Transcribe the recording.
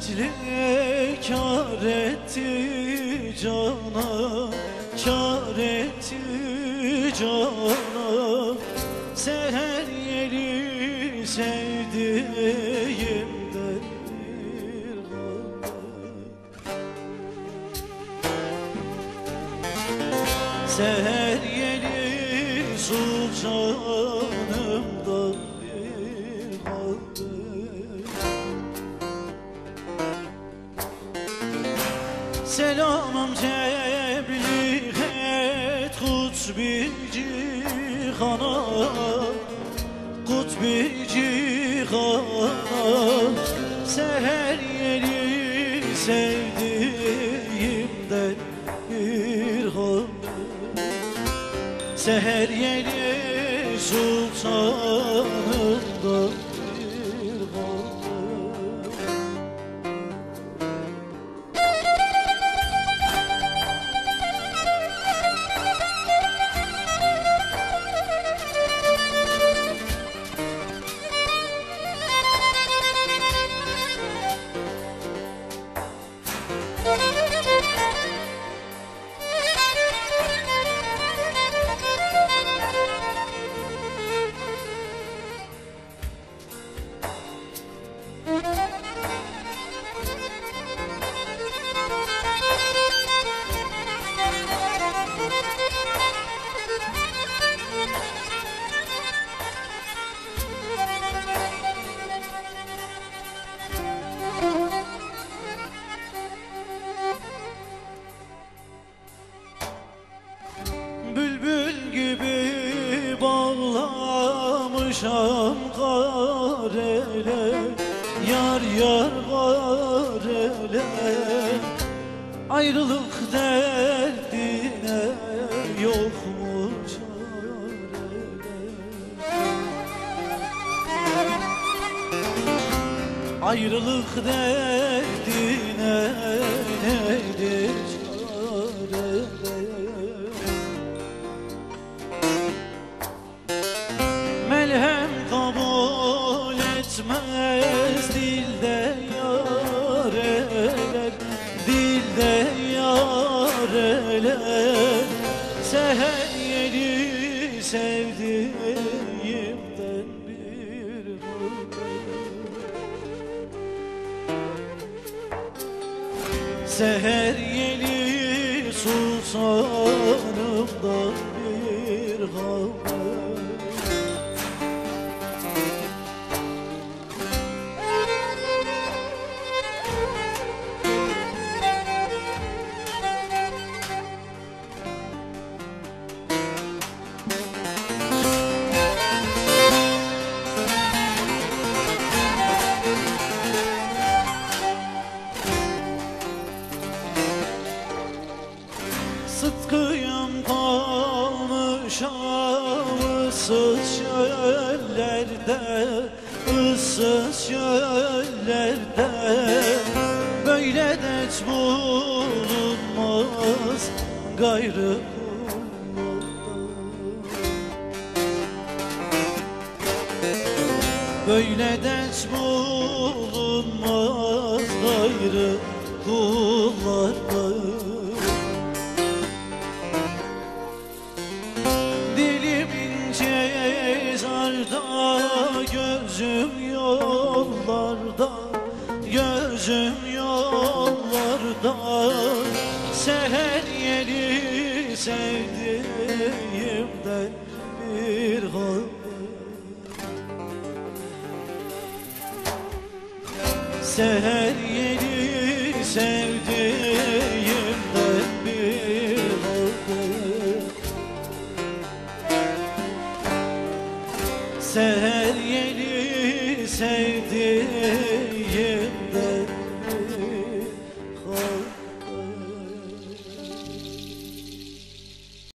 hasretli kâr etti cana, kâr etti cana. Seher yeli sevdiğimden bir haber. Seher yeli sultanımdan bir haber. Selamım tebliğ et kutbi cihana, kutbi cihana. Seher yeli sevdiğimden bir haber. Seher yeli sultanımdan bir haber. Bülbül gibi bağlamışam karele, yar yar karele. Ayrılık derdine yok mu çare? Ayrılık derdine nedir çare? Melhem kabul etmez dilde yareler, dilde yareler. Seher yeli sevdiğimden bir haber. Seher yeli sultanımdan bir haber. Sıtkıyım kalmışam ıssız çöllerde, ıssız çöllerde. Böyle dert bulunmaz gayrı kullarda. Böyle dert bulunmaz gayrı kullarda. Gözüm yollarda, gözüm yollarda. Seher yeli sevdiğimden bir haber. Seher yeli sevdiğimden bir haber. Seher yeli sevdiğim